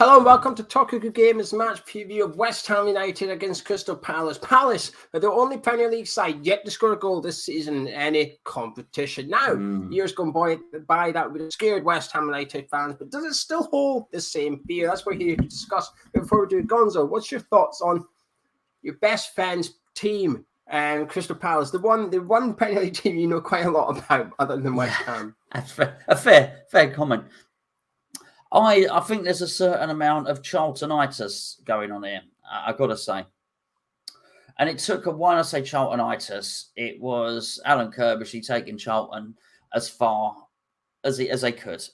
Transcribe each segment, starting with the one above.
Hello and welcome to Talk a Good Games match preview of West Ham United against Crystal Palace. Palace are the only Premier League side yet to score a goal this season in any competition. Now, years gone by that would have scared West Ham United fans, but does it still hold the same fear? That's what we're here to discuss. Before we do, Gonzo, what's your thoughts on your best friend's team and Crystal Palace, the one Premier League team you know quite a lot about other than West Ham? That's a fair comment. I think there's a certain amount of Charltonitis going on here, I've got to say. And it took, when I say Charltonitis, it was Alan Kirbishy taking Charlton as far as they could.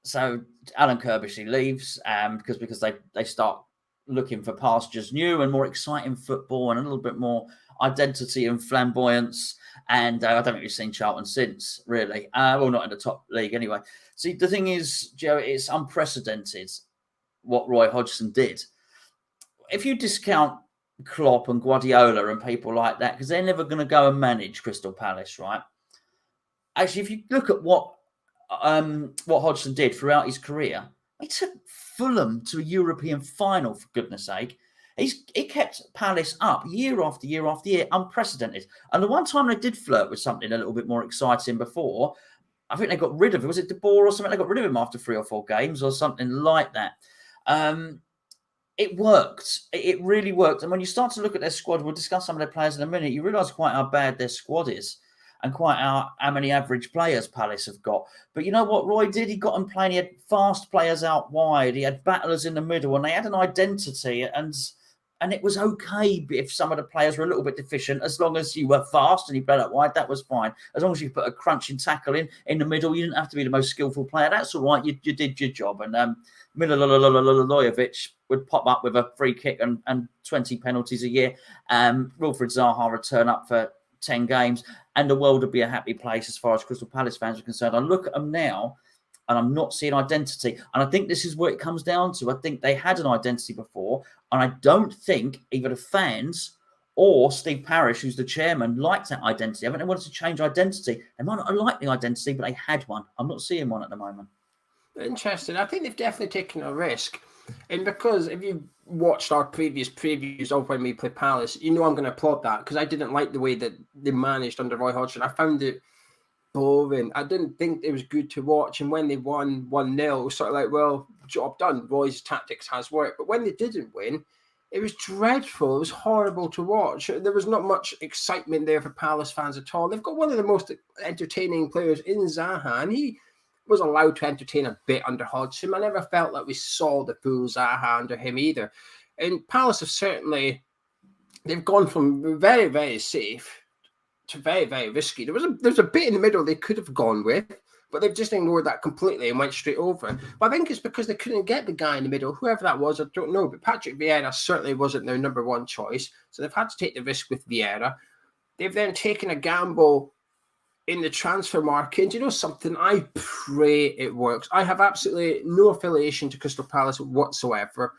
So Alan Kirbishy leaves because they start looking for pastures new and more exciting football and a little bit more identity and flamboyance. And I don't think we've seen Charlton since, really. Well, not in the top league anyway. See, the thing is, Joe, it's unprecedented what Roy Hodgson did. If you discount Klopp and Guardiola and people like that, because they're never going to go and manage Crystal Palace, right? Actually, if you look at what Hodgson did throughout his career, he took Fulham to a European final, for goodness sake. He kept Palace up year after year after year, unprecedented. And the one time they did flirt with something a little bit more exciting before, I think they got rid of him. Was it De Boer or something? They got rid of him after 3 or 4 games or something like that. It worked. It really worked. And when you start to look at their squad, we'll discuss some of their players in a minute, you realise quite how bad their squad is and quite how many average players Palace have got. But you know what Roy did? He got them playing. He had fast players out wide. He had battlers in the middle, and they had an identity. And it was okay if some of the players were a little bit deficient, as long as you were fast and you played out wide, that was fine. As long as you put a crunching tackle in the middle, you didn't have to be the most skillful player. That's all right. You did your job. And Milivojevic would pop up with a free kick and 20 penalties a year. Wilfried Zaha would turn up for 10 games, and the world would be a happy place as far as Crystal Palace fans are concerned. I look at them now, and I'm not seeing identity. And I think this is where it comes down to. I think they had an identity before, and I don't think either the fans or Steve Parish, who's the chairman, liked that identity. I think they wanted to change identity. They might not like the identity, but they had one. I'm not seeing one at the moment. Interesting. I think they've definitely taken a risk. And because if you watched our previous previews of when we play Palace, you know I'm going to applaud that, because I didn't like the way that they managed under Roy Hodgson. I found it boring. I didn't think it was good to watch. And when they won 1-0, it was sort of like, well, job done. Roy's tactics has worked. But when they didn't win, it was dreadful. It was horrible to watch. There was not much excitement there for Palace fans at all. They've got one of the most entertaining players in Zaha, and he was allowed to entertain a bit under Hodgson. I never felt like we saw the full Zaha under him either. And Palace have certainly, they've gone from very, very safe to very, very risky. There's a bit in the middle they could have gone with, but they've just ignored that completely and went straight over. But I think it's because they couldn't get the guy in the middle, whoever that was, I don't know. But Patrick Vieira certainly wasn't their number one choice, so they've had to take the risk with Vieira. They've then taken a gamble in the transfer market. And you know something? I pray it works. I have absolutely no affiliation to Crystal Palace whatsoever,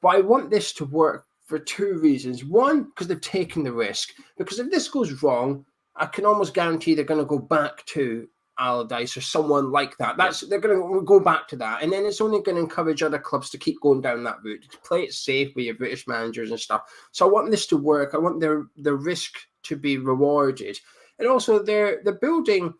but I want this to work for 2 reasons. One, because they've taken the risk. Because if this goes wrong, I can almost guarantee they're going to go back to Allardyce or someone like that. They're going to go back to that. And then it's only going to encourage other clubs to keep going down that route, to play it safe with your British managers and stuff. So I want this to work. I want the risk to be rewarded. And also they're building,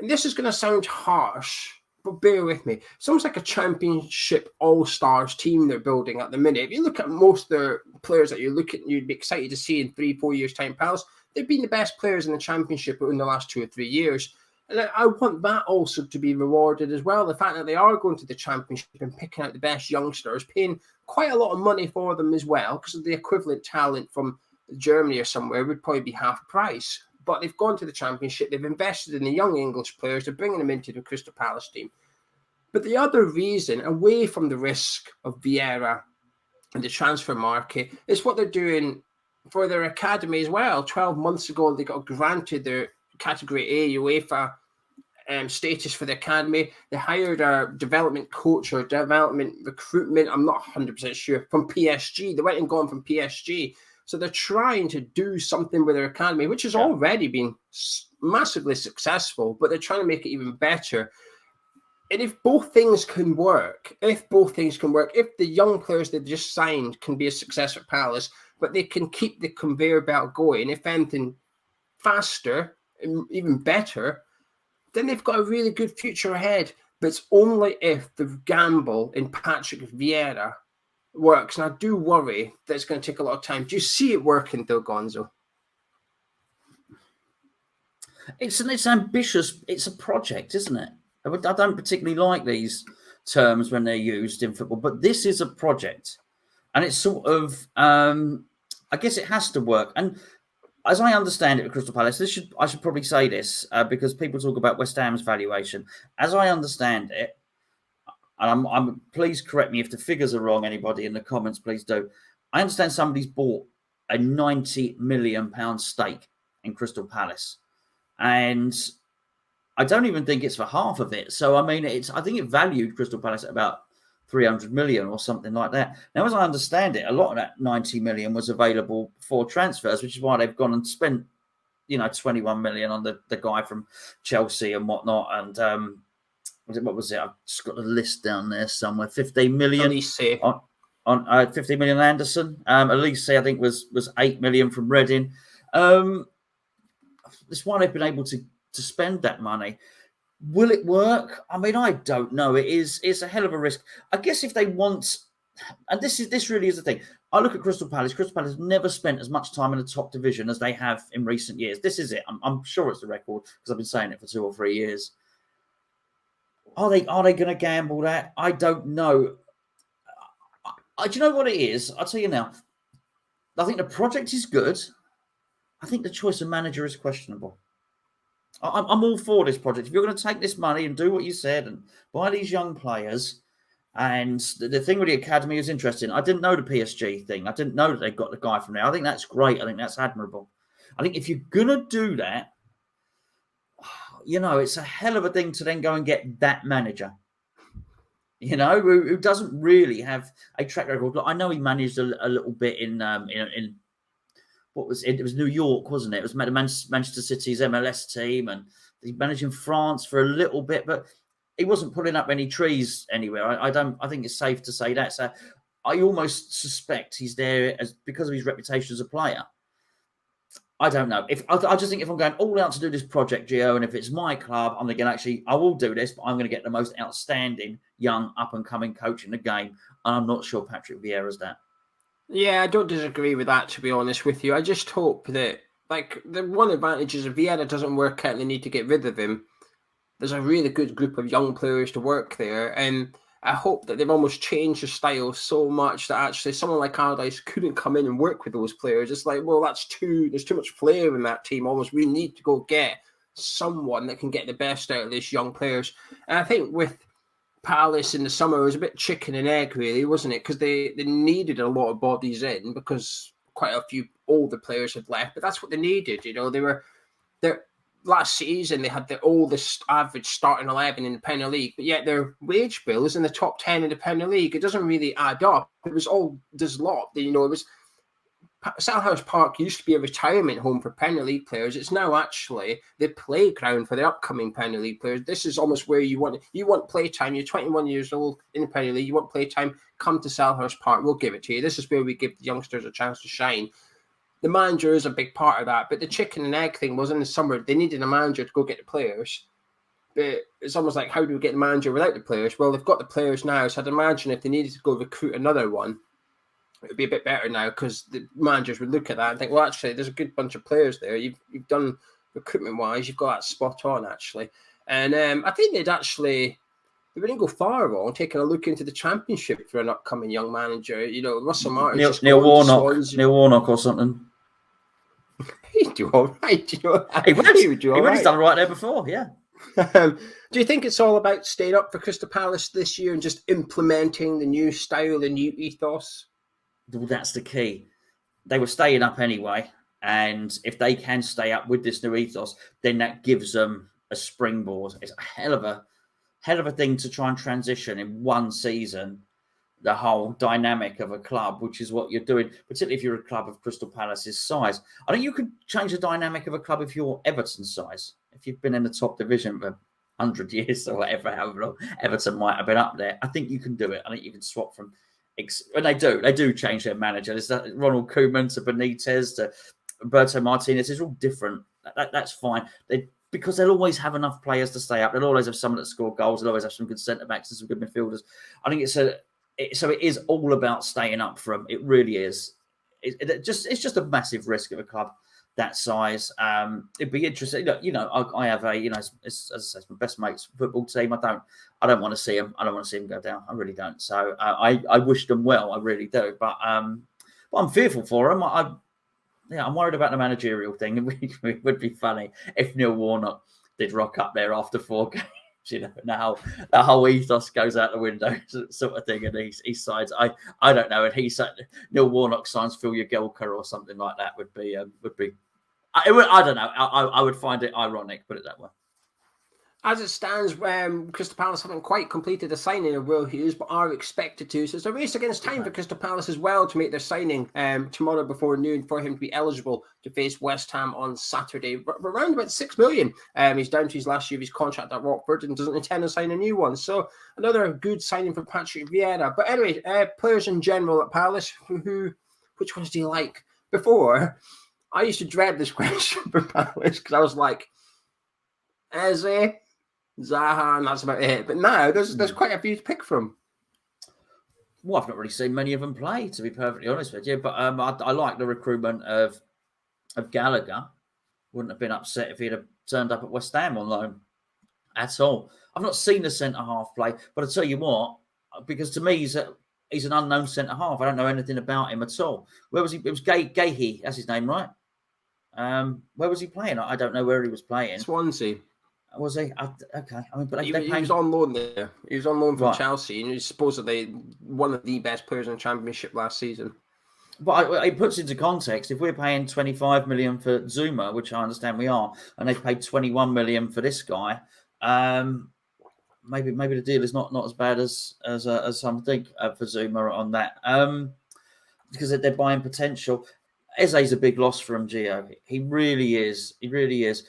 and this is going to sound harsh, but bear with me. It's almost like a championship all-stars team they're building at the minute. If you look at most of the players that you'd be excited to see in 3-4 years' time, Palace, they've been the best players in the championship in the last 2 or 3 years. And I want that also to be rewarded as well. The fact that they are going to the championship and picking out the best youngsters, paying quite a lot of money for them as well, because of the equivalent talent from Germany or somewhere would probably be half price. But they've gone to the championship. They've invested in the young English players. They're bringing them into the Crystal Palace team. But the other reason, away from the risk of Vieira and the transfer market, is what they're doing for their academy as well. 12 months ago, they got granted their Category A UEFA status for the academy. They hired a development coach or development recruitment, I'm not 100% sure, from PSG. They went and gone from PSG. So they're trying to do something with their academy, which has already been massively successful, but they're trying to make it even better. And if both things can work, if the young players they've just signed can be a success at Palace, but they can keep the conveyor belt going, if anything, faster and even better, then they've got a really good future ahead. But it's only if the gamble in Patrick Vieira works. And I do worry that it's going to take a lot of time. Do you see it working, though, Gonzo? It's ambitious. It's a project, isn't it? I don't particularly like these terms when they're used in football, but this is a project, and it's sort of. I guess it has to work. And as I understand it at Crystal Palace, I should probably say this because people talk about West Ham's valuation. As I understand it, and I'm please correct me if the figures are wrong. Anybody in the comments, please do. I understand somebody's bought a £90 million stake in Crystal Palace, and I don't even think it's for half of it. So I mean, I think it valued Crystal Palace at about 300 million or something like that. Now, as I understand it, a lot of that 90 million was available for transfers, which is why they've gone and spent, 21 million on the guy from Chelsea and whatnot. And what was it? I've just got the list down there somewhere. 15 million on 15 million Anderson. Elise, I think was 8 million from Reading. That's why they've been able to spend that money. Will it work? I mean, I don't know. It's a hell of a risk. I guess if they want, and this really is the thing. I look at Crystal Palace. Crystal Palace never spent as much time in the top division as they have in recent years. This is it. I'm sure it's the record because I've been saying it for 2 or 3 years. Are they going to gamble that? I don't know. Do you know what it is? I'll tell you now. I think the project is good. I think the choice of manager is questionable. I'm all for this project. If you're going to take this money and do what you said and buy these young players, and the thing with the academy is interesting. I didn't know the PSG thing. I didn't know that they got the guy from there. I think that's great. I think that's admirable. I think if you're going to do that, it's a hell of a thing to then go and get that manager, who doesn't really have a track record. Look, I know he managed a little bit in what was it? It was New York, wasn't it? It was Manchester City's MLS team, and he managed in France for a little bit, but he wasn't pulling up any trees anywhere. I think it's safe to say that. So I almost suspect he's there because of his reputation as a player. I don't know. I just think if I'm going all out to do this project, Geo, and if it's my club, I'm thinking I will do this, but I'm going to get the most outstanding young up and coming coach in the game, and I'm not sure Patrick Vieira's that. Yeah, I don't disagree with that, to be honest with you. I just hope that, the one advantage is if Vieira doesn't work out and they need to get rid of him, there's a really good group of young players to work there. And I hope that they've almost changed the style so much that actually someone like Allardyce couldn't come in and work with those players. It's like, well, there's too much flair in that team. Almost, we need to go get someone that can get the best out of these young players. And I think with Palace in the summer, it was a bit chicken and egg, really, wasn't it? Because they needed a lot of bodies in because quite a few older players had left, but that's what they needed. Their last season they had the oldest average starting 11 in the Premier League, but yet their wage bill is in the top 10 in the Premier League. It doesn't really add up. It was all dislocked. It was Selhurst Park used to be a retirement home for Premier League players. It's now actually the playground for the upcoming Premier League players. This is almost where you want playtime. You're 21 years old in the Premier League. You want playtime, come to Selhurst Park. We'll give it to you. This is where we give the youngsters a chance to shine. The manager is a big part of that. But the chicken and egg thing was in the summer. They needed a manager to go get the players. But it's almost like, how do we get the manager without the players? Well, they've got the players now. So I'd imagine if they needed to go recruit another one, it would be a bit better now because the managers would look at that and think, well, actually, there's a good bunch of players there. You've done recruitment-wise, you've got that spot on, actually. And I think they wouldn't go far wrong taking a look into the Championship for an upcoming young manager. Russell Martin. Neil Warnock or something. He'd do all right. He would do all right. He's done right there before, yeah. Do you think it's all about staying up for Crystal Palace this year and just implementing the new style, the new ethos? Well, that's the key. They were staying up anyway, and if they can stay up with this new ethos, then that gives them a springboard. It's a hell of a thing to try and transition in one season the whole dynamic of a club, which is what you're doing, particularly if you're a club of Crystal Palace's size. I think you could change the dynamic of a club if you're Everton's size, if you've been in the top division for 100 years or whatever, however long Everton might have been up there. I think you can do it. I think you can swap from, and they do change their manager. There's that Ronald Koeman to Benitez to Roberto Martinez. It's all different. That's fine. Because they'll always have enough players to stay up. They'll always have someone that score goals. They'll always have some good centre backs and some good midfielders. I think so it is all about staying up for them. It really is. It's just a massive risk of a club that size. It'd be interesting. Look, I have a, as I say, it's my best mate's football team. I don't want to see them. I don't want to see them go down. I really don't. So I wish them well. I really do. But I'm fearful for them. I'm worried about the managerial thing. It would be funny if Neil Warnock did rock up there after 4 games. Now the whole ethos goes out the window, sort of thing, and he signs. I don't know, and Neil Warnock signs Phil Jagielka or something like that would be. I don't know. I would find it ironic, put it that way. As it stands, Crystal Palace haven't quite completed the signing of Will Hughes, but are expected to. So it's a race against time for Crystal Palace as well to make their signing tomorrow before noon for him to be eligible to face West Ham on Saturday. Around about 6 million. He's down to his last year of his contract at Watford and doesn't intend to sign a new one. So another good signing for Patrick Vieira. But anyway, players in general at Palace, which ones do you like? Before, I used to dread this question for Palace because I was like, Eze, Zaha, and that's about it. But now there's quite a few to pick from. Well, I've not really seen many of them play, to be perfectly honest with you. But I like the recruitment of Gallagher. Wouldn't have been upset if he'd have turned up at West Ham on loan at all. I've not seen the centre half play, but I tell you what, because to me he's an unknown centre half. I don't know anything about him at all. Where was he? It was Gahey. That's his name, right? Where was he playing? I don't know where he was playing. Swansea. Was he? Okay. I mean, but he was on loan there. He was on loan from Chelsea, and he's supposedly one of the best players in the Championship last season. But it puts into context, if we're paying 25 million for Zuma, which I understand we are, and they've paid 21 million for this guy, maybe the deal is not as bad as some think for Zuma on that, because they're buying potential. Eze's a big loss for him, Geo. He really is. He really is.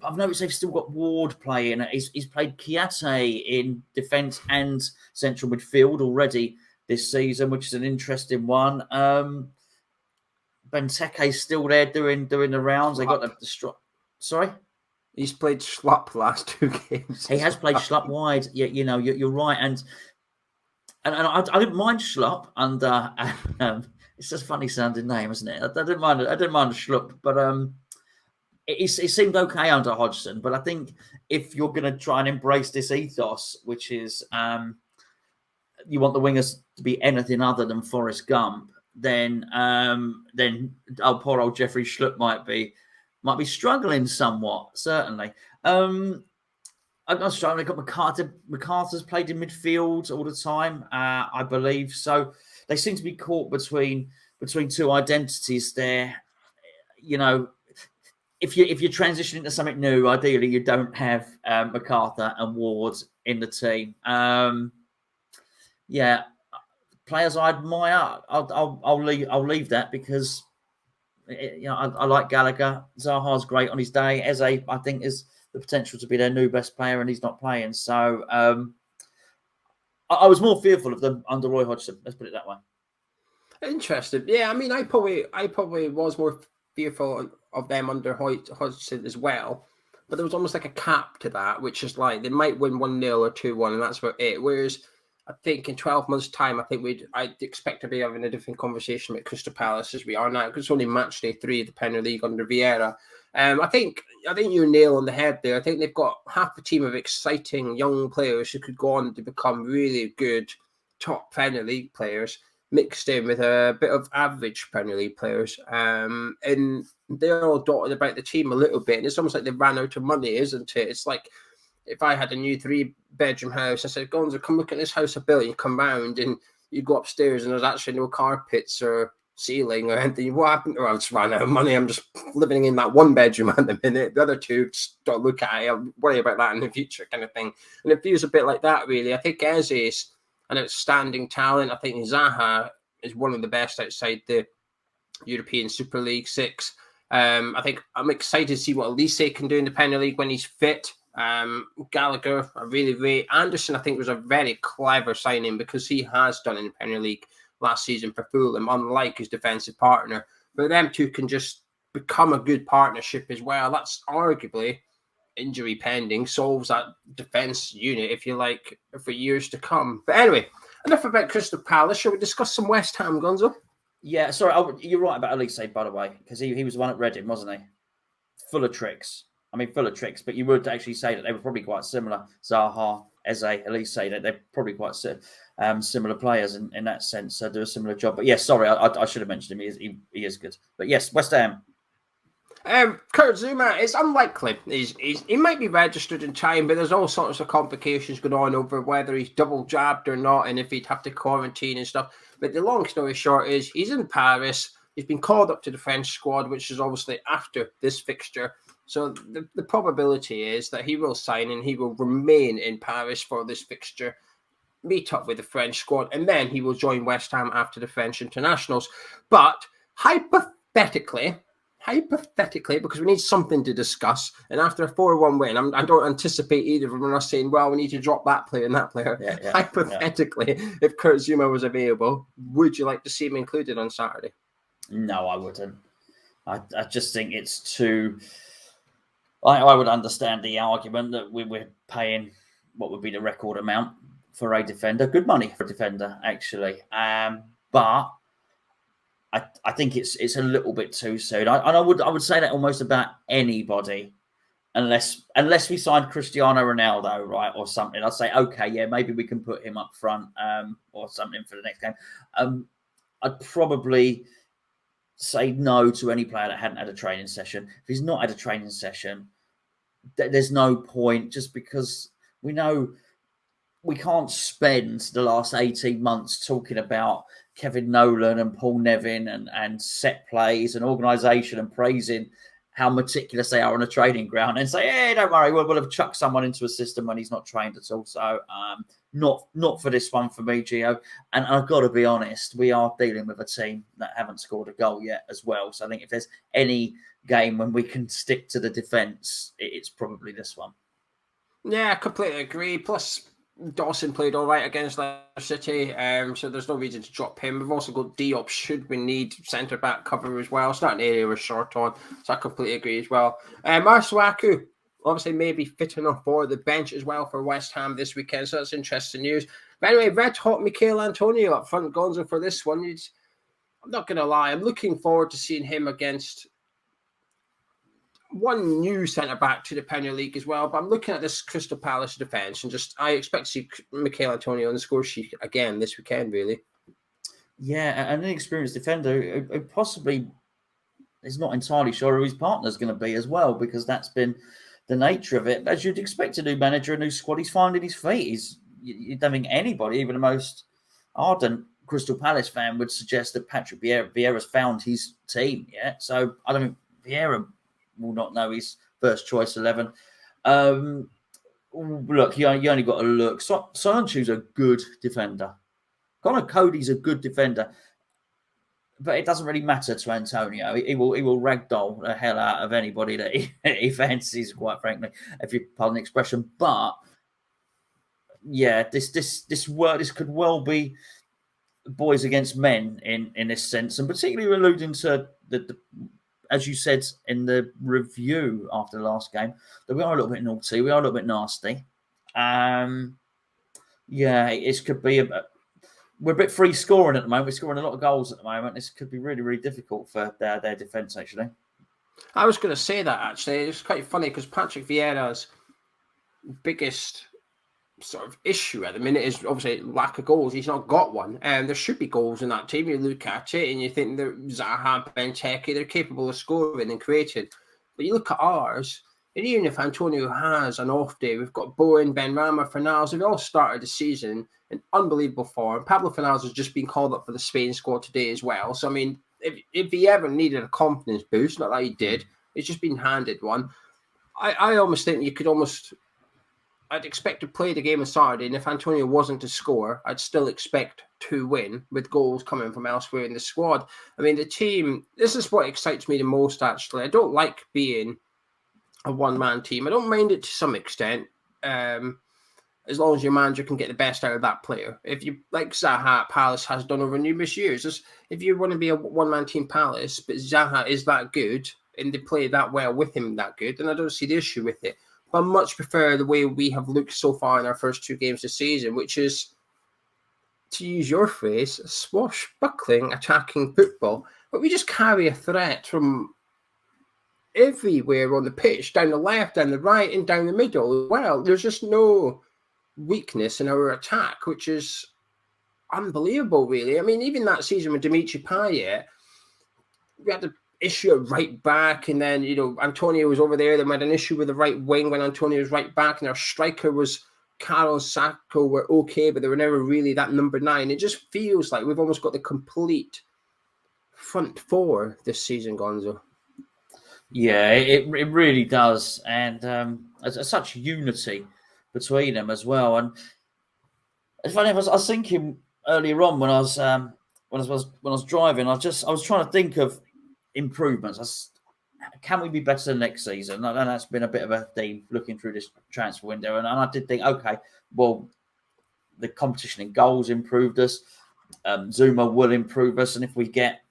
I've noticed they've still got Ward playing. He's played Kiate in defence and central midfield already this season, which is an interesting one. Benteke's still there doing the rounds. They got the sorry? He's played Schlupp last 2 games. He has played Schlupp wide. Yeah, you're right. And I didn't mind Schlupp under. It's just a funny sounding name, isn't it? I didn't mind Schlupp, but it seemed okay under Hodgson, but I think if you're going to try and embrace this ethos, which is you want the wingers to be anything other than Forrest Gump, then poor old Jeffrey Schlupp might be struggling somewhat. Certainly, I'm not struggling. Got McCarthy's played in midfield all the time, I believe. So they seem to be caught between 2 identities there. If you're transitioning to something new, ideally you don't have MacArthur and Ward in the team. Players I admire, I'll leave that because I like Gallagher. Zaha's great on his day. Eze, I think, is the potential to be their new best player, and he's not playing. So I was more fearful of them under Roy Hodgson. Let's put it that way. Interesting. Yeah, I mean, I probably was more fearful of them under Hodgson as well, but there was almost like a cap to that, which is like they might win 1-0 or 2-1, and that's about it. Whereas I think in 12 months' time, I'd expect to be having a different conversation with Crystal Palace as we are now, because it's only match day 3 of the Premier League under Vieira. I think you nail on the head there. I think they've got half a team of exciting young players who could go on to become really good top Premier League players, mixed in with a bit of average Premier League players. And they're all dotted about the team a little bit. And it's almost like they ran out of money, isn't it? It's like if I had a new 3-bedroom house, I said, Gonzo, come look at this house I built. You come round and you go upstairs and there's actually no carpets or ceiling or anything. What happened? I just ran out of money. I'm just living in that 1-bedroom at the minute. The other 2 just don't look at it. I'll worry about that in the future kind of thing. And it feels a bit like that, really. I think Eze is an outstanding talent. I think Zaha is one of the best outside the European Super League 6. I think I'm excited to see what Elise can do in the Premier League when he's fit. Gallagher, I really rate. Anderson, I think, was a very clever signing because he has done in the Premier League last season for Fulham, unlike his defensive partner. But them two can just become a good partnership as well. That's arguably, injury pending, solves that defence unit, if you like, for years to come. But anyway, enough about Crystal Palace. Shall we discuss some West Ham, Gonzo? Yeah, sorry, you're right about Elise, by the way, because he was the one at Reading, wasn't he? Full of tricks. But you would actually say that they were probably quite similar. Zaha, Eze, Elise, that they're probably quite similar players in that sense. So do a similar job. But yes, sorry, I should have mentioned him. He is good. But yes, West Ham. Kurt Zuma, it's unlikely. He might be registered in time, but there's all sorts of complications going on over whether he's double jabbed or not, and if he'd have to quarantine and stuff. But the long story short is he's in Paris. He's been called up to the French squad, which is obviously after this fixture. So the probability is that he will sign and he will remain in Paris for this fixture, meet up with the French squad, and then he will join West Ham after the French internationals. But hypothetically, because we need something to discuss, and after a 4-1 win, I don't anticipate either of them are saying, well, we need to drop that player and that player. Hypothetically, if Kurt Zuma was available, would you like to see him included on Saturday? No, I wouldn't. I just think it's too... I would understand the argument that we're paying what would be the record amount for a defender. Good money for a defender, actually. But I think it's a little bit too soon. I would say that almost about anybody, unless we signed Cristiano Ronaldo, right, or something. I'd say, okay, yeah, maybe we can put him up front or something for the next game. I'd probably say no to any player that hadn't had a training session. If he's not had a training session, there's no point, just because we know we can't spend the last 18 months talking about Kevin Nolan and Paul Nevin and set plays and organisation and praising how meticulous they are on a training ground and say, hey, don't worry, we'll have chucked someone into a system when he's not trained at all. So not for this one for me, Geo. And I've got to be honest, we are dealing with a team that haven't scored a goal yet as well. So I think if there's any game when we can stick to the defence, it's probably this one. Yeah, I completely agree. Plus, Dawson played all right against Leicester City, so there's no reason to drop him. We've also got Diop should we need centre-back cover as well. It's not an area we're short on, so I completely agree as well. Masuaku, obviously maybe fit enough for the bench as well for West Ham this weekend, so that's interesting news. But anyway, red hot Michail Antonio up front, Gonzo, for this one. I'm not going to lie, I'm looking forward to seeing him against one new centre-back to the Premier League as well, but I'm looking at this Crystal Palace defence and I expect to see Michail Antonio on the score sheet again this weekend, really. Yeah, and an experienced defender who possibly is not entirely sure who his partner's going to be as well, because that's been the nature of it. As you'd expect a new manager, a new squad, he's finding his feet. You don't think anybody, even the most ardent Crystal Palace fan, would suggest that Patrick Vieira's found his team yet. So I don't think Vieira will not know his first choice 11. Look, you only got to look. Sancho's a good defender. Connor Cody's a good defender, but it doesn't really matter to Antonio. He will ragdoll the hell out of anybody that he fancies, quite frankly, if you pardon the expression. But yeah, this could well be boys against men in this sense, and particularly alluding to the as you said in the review after the last game, that we are a little bit naughty, we are a little bit nasty. It could be we're a bit free scoring at the moment. We're scoring a lot of goals at the moment. This could be really, really difficult for their defence, actually. I was going to say that, actually. It's quite funny because Patrick Vieira's biggest sort of issue at the minute is obviously lack of goals. He's not got one, and there should be goals in that team. You look at it and you think that Zaha, Benteke, they're capable of scoring and creating. But you look at ours, and even if Antonio has an off day, we've got Bowen, Benrahma, Fornals. They've all started the season in unbelievable form. Pablo Fornals has just been called up for the Spain squad today as well. So I mean, if he ever needed a confidence boost, not that he did, he's just been handed one. I almost think you could almost. I'd expect to play the game on Saturday, and if Antonio wasn't to score, I'd still expect to win with goals coming from elsewhere in the squad. I mean, the team, this is what excites me the most, actually. I don't like being a one-man team. I don't mind it to some extent, as long as your manager can get the best out of that player. If you, like Zaha at Palace has done over numerous years, if you want to be a one-man team Palace, but Zaha is that good and they play that well with him that good, then I don't see the issue with it. But I much prefer the way we have looked so far in our first 2 games this season, which is, to use your phrase, swashbuckling, attacking football. But we just carry a threat from everywhere on the pitch, down the left, down the right, and down the middle as well. There's just no weakness in our attack, which is unbelievable, really. I mean, even that season with Dimitri Payet, we had the issue of right back, and then, Antonio was over there. Then we had an issue with the right wing when Antonio was right back, and our striker was Carlos Sacco were okay, but they were never really that number 9. It just feels like we've almost got the complete front 4 this season, Gonzo. Yeah, it really does, and there's such unity between them as well. And it's funny, I was thinking earlier on when I was driving, I was trying to think of improvements. Can we be better than next season? And that's been a bit of a theme looking through this transfer window. And I did think, okay, well, the competition in goals improved us. Zuma will improve us, and if we get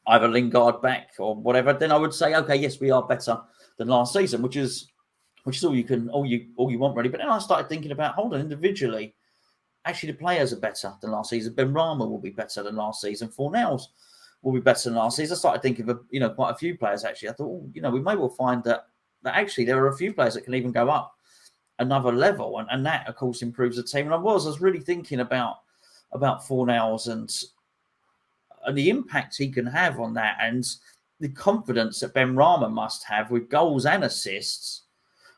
either Lingard back or whatever, then I would say, okay, yes, we are better than last season, which is all you want really. But then I started thinking about, hold on, individually, actually the players are better than last season. Ben Rama will be better than last season. Fornells will be better than last season. I started thinking of quite a few players actually. I thought, we may well find that actually there are a few players that can even go up another level, and that of course improves the team. And I was really thinking about Fornells and the impact he can have on that, and the confidence that Ben Rama must have with goals and assists,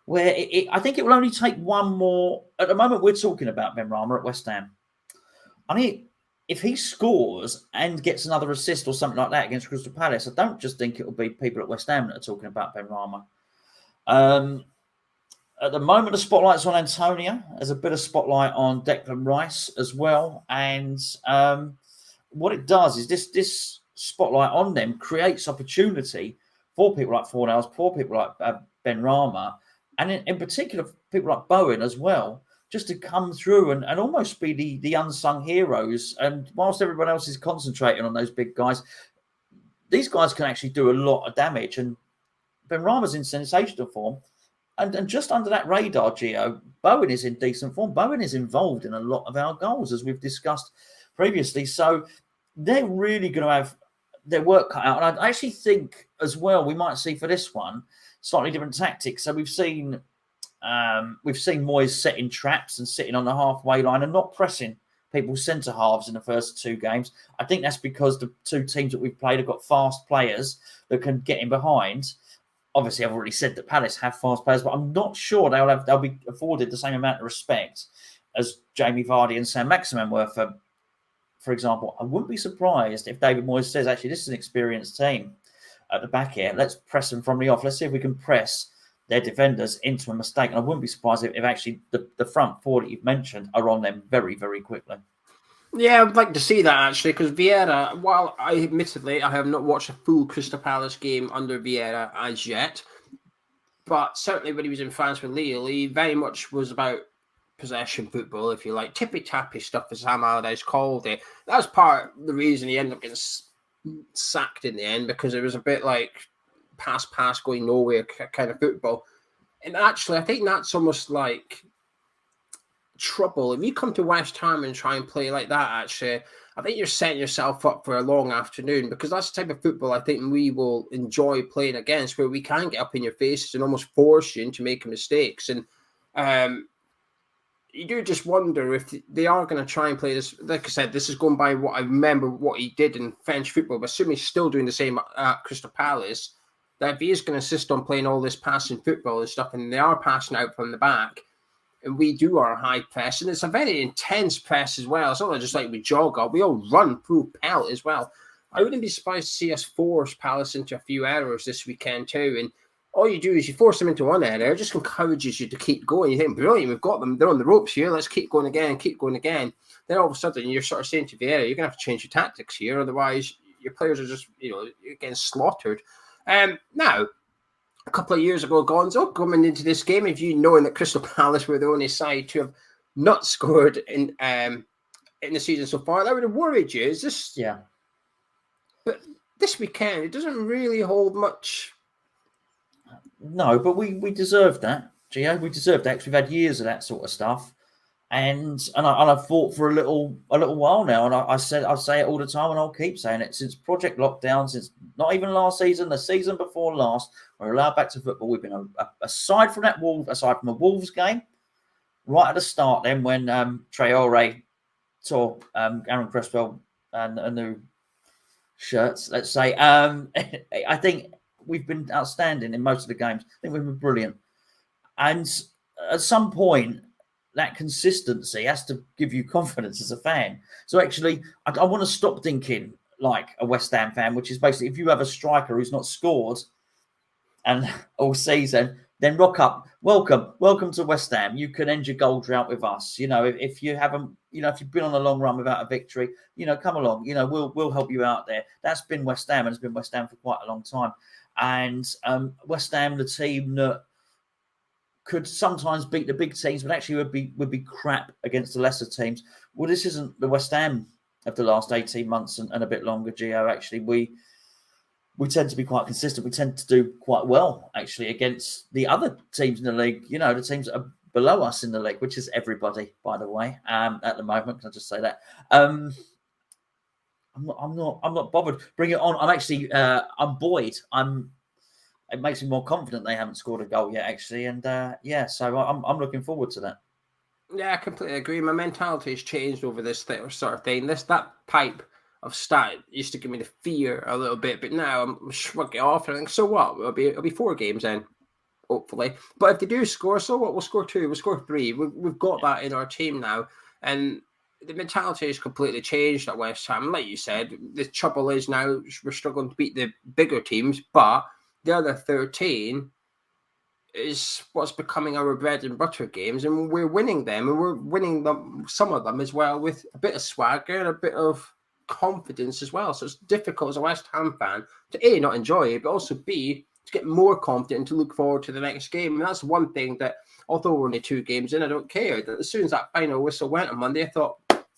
where I think it will only take one more. At the moment, we're talking about Ben Rama at West Ham. I mean, if he scores and gets another assist or something like that against Crystal Palace, I don't just think it will be people at West Ham that are talking about Ben Rama. At the moment, the spotlight's on Antonio. There's a bit of spotlight on Declan Rice as well, and what it does is this spotlight on them creates opportunity for people like Fornells, for people like Ben Rama, and in particular, people like Bowen as well, just to come through and almost be the unsung heroes. And whilst everyone else is concentrating on those big guys, these guys can actually do a lot of damage. And Ben Rama's in sensational form. And just under that radar, Geo, Bowen is in decent form. Bowen is involved in a lot of our goals, as we've discussed previously. So they're really going to have their work cut out. And I actually think as well, we might see for this one slightly different tactics. So we've seen Moyes setting traps and sitting on the halfway line and not pressing people's centre halves in the first 2 games. I think that's because the 2 teams that we've played have got fast players that can get in behind. Obviously, I've already said that Palace have fast players, but I'm not sure they'll be afforded the same amount of respect as Jamie Vardy and Sam Maximin were for example. I wouldn't be surprised if David Moyes says, actually, this is an experienced team at the back here. Let's press them from the off. Let's see if we can press their defenders into a mistake. And I wouldn't be surprised if actually the front 4 that you've mentioned are on them very, very quickly. Yeah, I'd like to see that actually, because Vieira, while I have not watched a full Crystal Palace game under Vieira as yet, but certainly when he was in France with Lille, he very much was about possession football, if you like, tippy-tappy stuff, as Sam Allardyce called it. That was part of the reason he ended up getting sacked in the end, because it was a bit like pass going nowhere kind of football. And actually, I think that's almost like trouble. If you come to West Ham and try and play like that, actually, I think you're setting yourself up for a long afternoon, because that's the type of football I think we will enjoy playing against, where we can get up in your faces and almost force you into making mistakes. And you do just wonder if they are going to try and play this. Like I said, this is going by what I remember what he did in French football, but assuming he's still doing the same at Crystal Palace, that if he is going to insist on playing all this passing football and stuff, and they are passing out from the back, and we do our high press, and it's a very intense press as well. It's not just like we jog up, we all run full pelt as well. I wouldn't be surprised to see us force Palace into a few errors this weekend too. And all you do is you force them into one error, it just encourages you to keep going. You think, brilliant, we've got them, they're on the ropes here, let's keep going again. Then all of a sudden you're sort of saying to Vieira, you're going to have to change your tactics here, otherwise your players are just, you're getting slaughtered. Now, a couple of years ago, Gonzo, coming into this game, if you knowing that Crystal Palace were the only side to have not scored in the season so far, that would have worried you. Is this? Yeah. But this weekend, it doesn't really hold much. No, but we deserve that, Geo. We deserve that because we've had years of that sort of stuff. And I've fought for a little while now, and I say it all the time, and I'll keep saying it since Project Lockdown, since not even last season, the season before last, we're allowed back to football. We've been aside from the Wolves game, right at the start. Then when Traore tore Aaron Cresswell and a new shirts, let's say, I think we've been outstanding in most of the games. I think we've been brilliant, and at some point, that consistency has to give you confidence as a fan. So actually, I want to stop thinking like a West Ham fan, which is basically if you have a striker who's not scored and all season, then rock up. Welcome to West Ham. You can end your goal drought with us. You know, if you haven't, you know, if you've been on a long run without a victory, you know, come along. You know, we'll help you out there. That's been West Ham, and it's been West Ham for quite a long time. And West Ham, the team that could sometimes beat the big teams, but actually would be crap against the lesser teams. Well, this isn't the West Ham of the last 18 months and a bit longer, Geo. Actually, we tend to be quite consistent. We tend to do quite well, actually, against the other teams in the league. You know, the teams that are below us in the league, which is everybody, by the way, at the moment. Can I just say that? I'm not bothered. Bring it on. I'm actually, I'm buoyed. It makes me more confident they haven't scored a goal yet, actually. And so I'm looking forward to that. Yeah, I completely agree. My mentality has changed over this sort of thing. That pipe of stat used to give me the fear a little bit, but now I'm shrugging it off and I think, so what? It'll be 4 games then, hopefully. But if they do score, so what? We'll score 2, we'll score 3. We've got that in our team now. And the mentality has completely changed at West Ham. Like you said, the trouble is now we're struggling to beat the bigger teams, but the other 13 is what's becoming our bread and butter games, and we're winning them, and we're winning them, some of them as well, with a bit of swagger and a bit of confidence as well. So it's difficult as a West Ham fan to A, not enjoy it, but also B, to get more confident and to look forward to the next game. And that's one thing that, although we're only 2 games in, I don't care. That as soon as that final whistle went on Monday, I thought,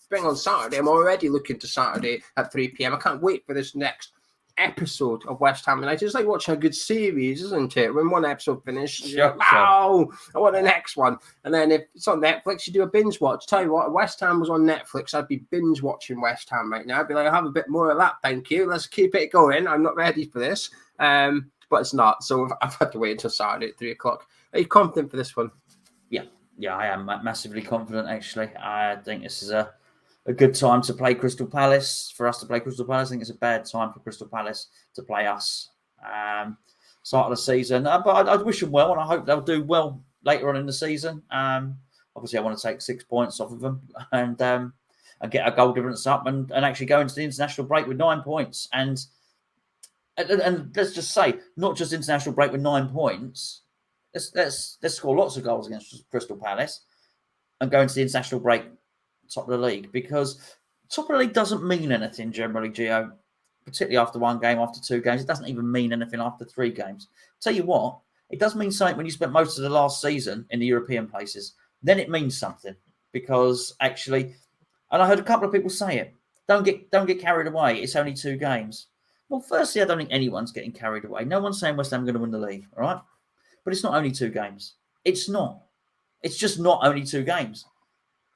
bring on Saturday. I'm already looking to Saturday at 3 p.m. I can't wait for this next episode of West Ham United. It's like watching a good series, isn't it? When one episode finishes, you're like, wow, I want the next one. And then if it's on Netflix, you do a binge watch. Tell you what, if West Ham was on Netflix, I'd be binge watching West Ham right now. I'd be like, I'll have a bit more of that, thank you. Let's keep it going. I'm not ready for this. But it's not. So I've had to wait until Saturday at 3 o'clock. Are you confident for this one? Yeah, I am massively confident, actually. I think this is a good time to play Crystal Palace, for us to play Crystal Palace. I think it's a bad time for Crystal Palace to play us start of the season. But I wish them well, and I hope they'll do well later on in the season. Obviously, I want to take 6 points off of them and get our goal difference up and actually go into the international break with 9 points. And let's just say, not just international break with 9 points. Let's score lots of goals against Crystal Palace and go into the international break top of the league, because top of the league doesn't mean anything generally, Geo, particularly after 1 game, after 2 games. It doesn't even mean anything after 3 games. Tell you what, it does mean something when you spent most of the last season in the European places. Then it means something, because actually, and I heard a couple of people say it, don't get carried away. It's only 2 games. Well, firstly, I don't think anyone's getting carried away. No one's saying West Ham are going to win the league, all right? But it's not only 2 games. It's not. It's just not only 2 games.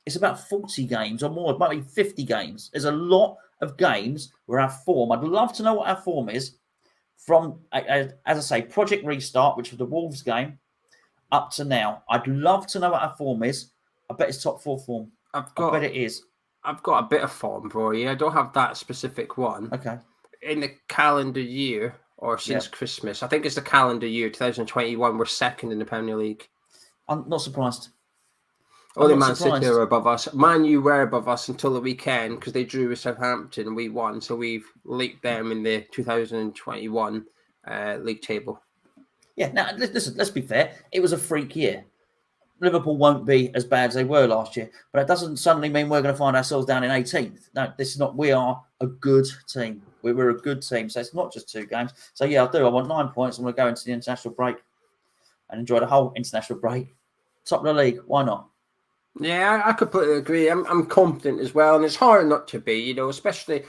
It's about 40 games or more. It might be 50 games. There's a lot of games where our form, I'd love to know what our form is from, as I say, Project Restart, which was the Wolves game, up to now. I'd love to know what our form is. I bet it's top 4 form. I bet it is. I've got a bit of form for you. I don't have that specific one. Okay. In the calendar year, or since Christmas, I think it's the calendar year 2021, we're second in the Premier League. I'm not surprised. Only Man City are above us. Man U were above us until the weekend because they drew with Southampton and we won. So we've leaked them in the 2021 league table. Yeah, now listen, let's be fair. It was a freak year. Liverpool won't be as bad as they were last year, but it doesn't suddenly mean we're going to find ourselves down in 18th. No, this is not. We are a good team. We're a good team. So it's not just 2 games. So yeah, I do. I want 9 points. I'm going to go into the international break and enjoy the whole international break. Top of the league. Why not? Yeah, I completely agree. I'm confident as well, and it's hard not to be, especially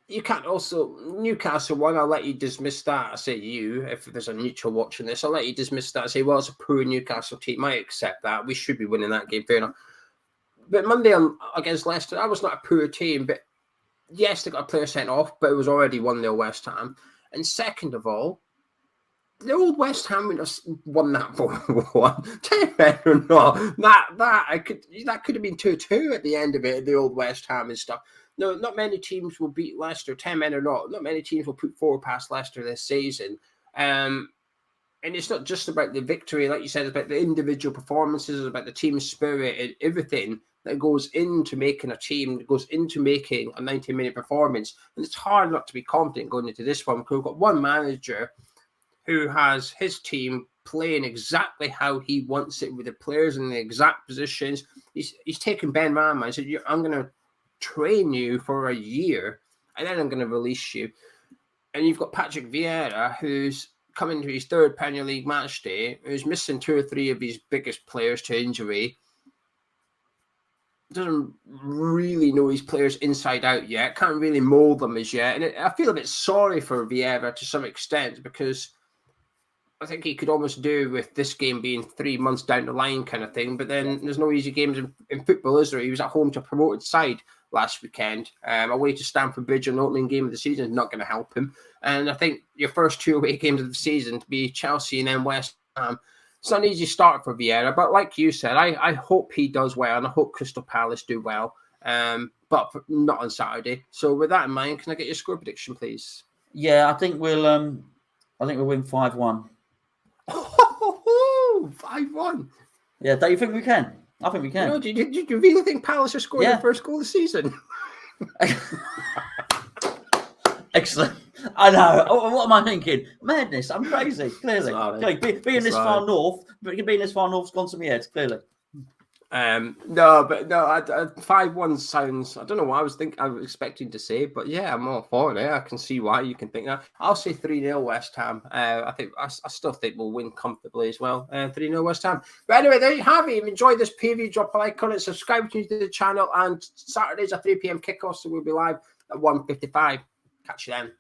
you can't also Newcastle one. I'll let you dismiss that. I say you, if there's a neutral watching this, I'll let you dismiss that. I say, well, it's a poor Newcastle team. I accept that. We should be winning that game, fair enough. But Monday against Leicester, that was not a poor team. But yes, they got a player sent off, but it was already 1-0 West Ham. And second of all, the old West Ham would have won that 4-1. 10 men or not. That could have been 2-2 at the end of it, the old West Ham and stuff. No, not many teams will beat Leicester, 10 men or not. Not many teams will put 4 past Leicester this season. And it's not just about the victory, like you said, it's about the individual performances, it's about the team spirit and everything that goes into making a team, that goes into making a 90-minute performance. And it's hard not to be confident going into this one because we've got one manager who has his team playing exactly how he wants it with the players in the exact positions. He's taken Ben Rama and said, I'm going to train you for a year and then I'm going to release you. And you've got Patrick Vieira, who's coming to his 3rd Premier League match day, who's missing 2 or 3 of his biggest players to injury. Doesn't really know his players inside out yet. Can't really mould them as yet. And I feel a bit sorry for Vieira to some extent because I think he could almost do with this game being 3 months down the line kind of thing. But then there's no easy games in football, is there? He was at home to a promoted side last weekend. Away to Stamford Bridge on the opening game of the season is not going to help him. And I think your first 2 away games of the season to be Chelsea and then West Ham, it's not an easy start for Vieira. But like you said, I hope he does well and I hope Crystal Palace do well. But not on Saturday. So with that in mind, can I get your score prediction, please? Yeah, I think we'll win 5-1. 5-1. Yeah, do you think we can? I think we can. Do you really think Palace are scoring their first goal of the season? Excellent. I know. What am I thinking? Madness. I'm crazy. Clearly, being this far north, has gone to my head. Clearly. No, 5-1 sounds. I don't know what I was expecting to say, but yeah, I'm all for it. I can see why you can think that. I'll say 3-0 West Ham. I still think we'll win comfortably as well. 3-0 West Ham. But anyway, there you have it. If you enjoyed this preview, drop a like on it, subscribe to the channel, and Saturdays at 3 p.m. kickoff, so we'll be live at 1:55. Catch you then.